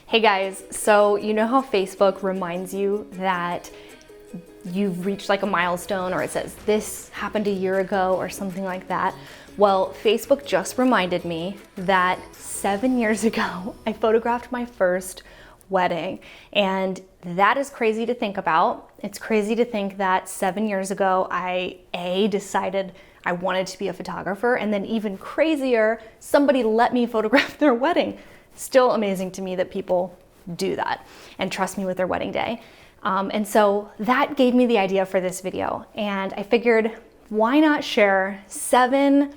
Hey guys, so you know how Facebook reminds you that you've reached like a milestone, or it says this happened a year ago or something like that? Well, Facebook just reminded me that 7 years ago, I photographed my first wedding. And that is crazy to think about. It's crazy to think that 7 years ago, I decided I wanted to be a photographer, and then even crazier, somebody let me photograph their wedding. Still amazing to me that people do that and trust me with their wedding day. And so that gave me the idea for this video. And I figured, why not share 7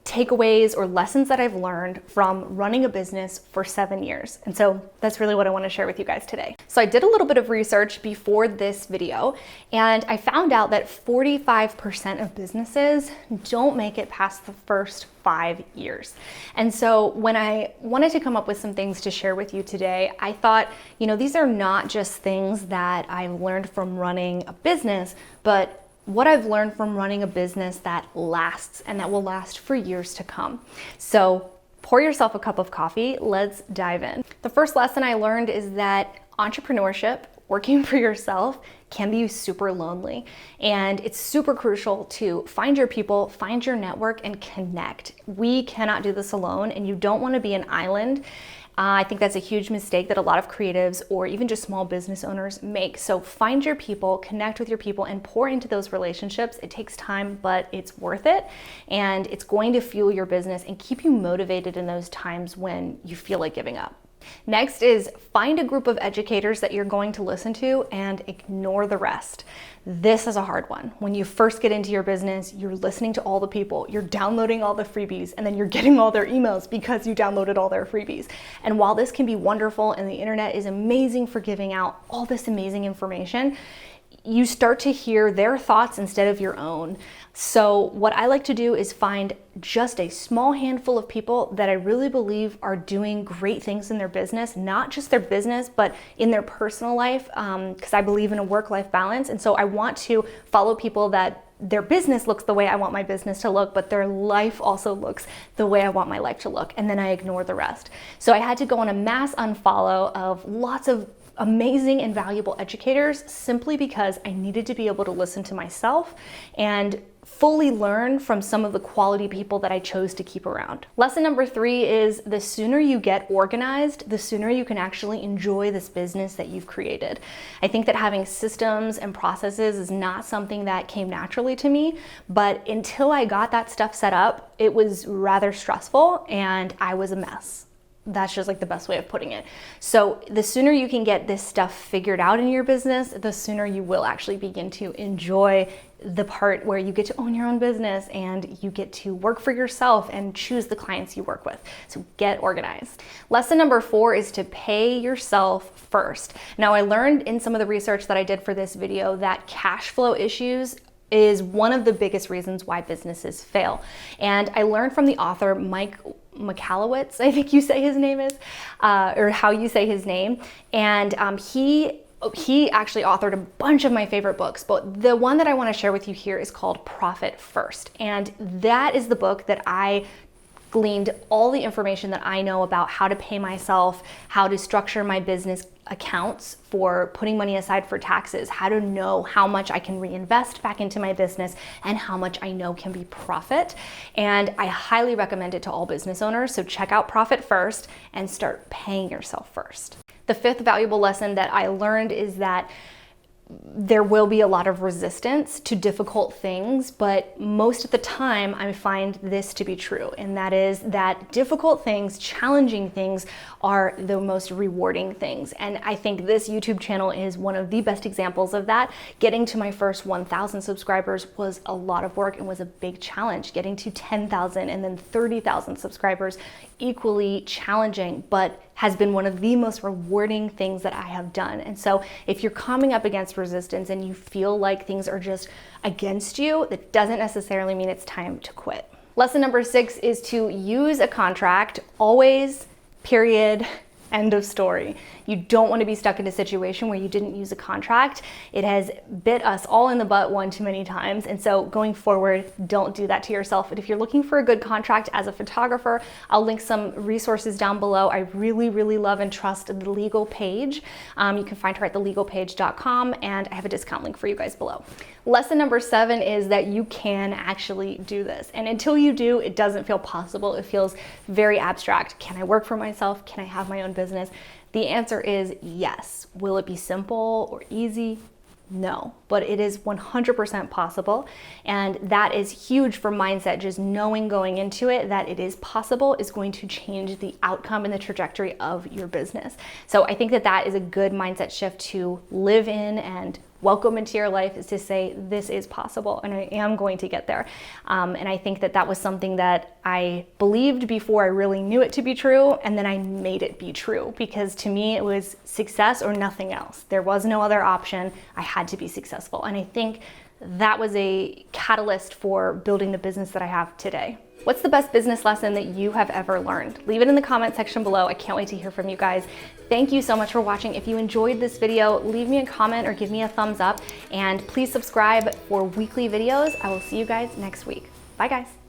takeaways or lessons that I've learned from running a business for 7 years. And so that's really what I want to share with you guys today. So I did a little bit of research before this video, and I found out that 45% of businesses don't make it past the first 5 years. And so when I wanted to come up with some things to share with you today, I thought, these are not just things that I've learned from running a business, but what I've learned from running a business that lasts and that will last for years to come. So pour yourself a cup of coffee, let's dive in. The first lesson I learned is that entrepreneurship, working for yourself, can be super lonely. And it's super crucial to find your people, find your network, and connect. We cannot do this alone, and you don't want to be an island. I think that's a huge mistake that a lot of creatives or even just small business owners make. So find your people, connect with your people, and pour into those relationships. It takes time, but it's worth it. And it's going to fuel your business and keep you motivated in those times when you feel like giving up. Next is find a group of educators that you're going to listen to and ignore the rest. This is a hard one. When you first get into your business, you're listening to all the people, you're downloading all the freebies, and then you're getting all their emails because you downloaded all their freebies. And while this can be wonderful and the internet is amazing for giving out all this amazing information, you start to hear their thoughts instead of your own. So what I like to do is find just a small handful of people that I really believe are doing great things in their business, not just their business, but in their personal life, because I believe in a work-life balance. And so I want to follow people that their business looks the way I want my business to look, but their life also looks the way I want my life to look. And then I ignore the rest. So I had to go on a mass unfollow of lots of amazing and valuable educators simply because I needed to be able to listen to myself and fully learn from some of the quality people that I chose to keep around. Lesson number 3 is the sooner you get organized, the sooner you can actually enjoy this business that you've created. I think that having systems and processes is not something that came naturally to me, but until I got that stuff set up, it was rather stressful and I was a mess. That's just like the best way of putting it. So the sooner you can get this stuff figured out in your business, the sooner you will actually begin to enjoy the part where you get to own your own business and you get to work for yourself and choose the clients you work with. So get organized. Lesson number 4 is to pay yourself first. Now, I learned in some of the research that I did for this video that cash flow issues is one of the biggest reasons why businesses fail. And I learned from the author Mike Michalowicz, I think you say his name is, or how you say his name. And he actually authored a bunch of my favorite books, but the one that I want to share with you here is called Profit First. And that is the book that I gleaned all the information that I know about how to pay myself, how to structure my business accounts for putting money aside for taxes, how to know how much I can reinvest back into my business, and how much I know can be profit. And I highly recommend it to all business owners. So check out Profit First and start paying yourself first. The 5th valuable lesson that I learned is that there will be a lot of resistance to difficult things, but most of the time I find this to be true, and that is that difficult things, challenging things are the most rewarding things. And I think this YouTube channel is one of the best examples of that. Getting to my first 1,000 subscribers was a lot of work and was a big challenge. Getting to 10,000 and then 30,000 subscribers, equally challenging, but has been one of the most rewarding things that I have done. And so if you're coming up against resistance and you feel like things are just against you, that doesn't necessarily mean it's time to quit. Lesson number 6 is to use a contract always, period, End of story. You don't want to be stuck in a situation where you didn't use a contract. It has bit us all in the butt one too many times. And so going forward, don't do that to yourself. And if you're looking for a good contract as a photographer, I'll link some resources down below. I really, really love and trust the legal page. You can find her at thelegalpage.com, and I have a discount link for you guys below. Lesson number 7 is that you can actually do this. And until you do, it doesn't feel possible. It feels very abstract. Can I work for myself? Can I have my own business? The answer is yes. Will it be simple or easy? No, but it is 100% possible. And that is huge for mindset. Just knowing going into it that it is possible is going to change the outcome and the trajectory of your business. So I think that that is a good mindset shift to live in and welcome into your life, is to say, this is possible and I am going to get there. And I think that that was something that I believed before I really knew it to be true, and then I made it be true, because to me it was success or nothing else. There was no other option. I had to be successful. And I think that was a catalyst for building the business that I have today. What's the best business lesson that you have ever learned? Leave it in the comment section below. I can't wait to hear from you guys. Thank you so much for watching. If you enjoyed this video, leave me a comment or give me a thumbs up, and please subscribe for weekly videos. I will see you guys next week. Bye guys.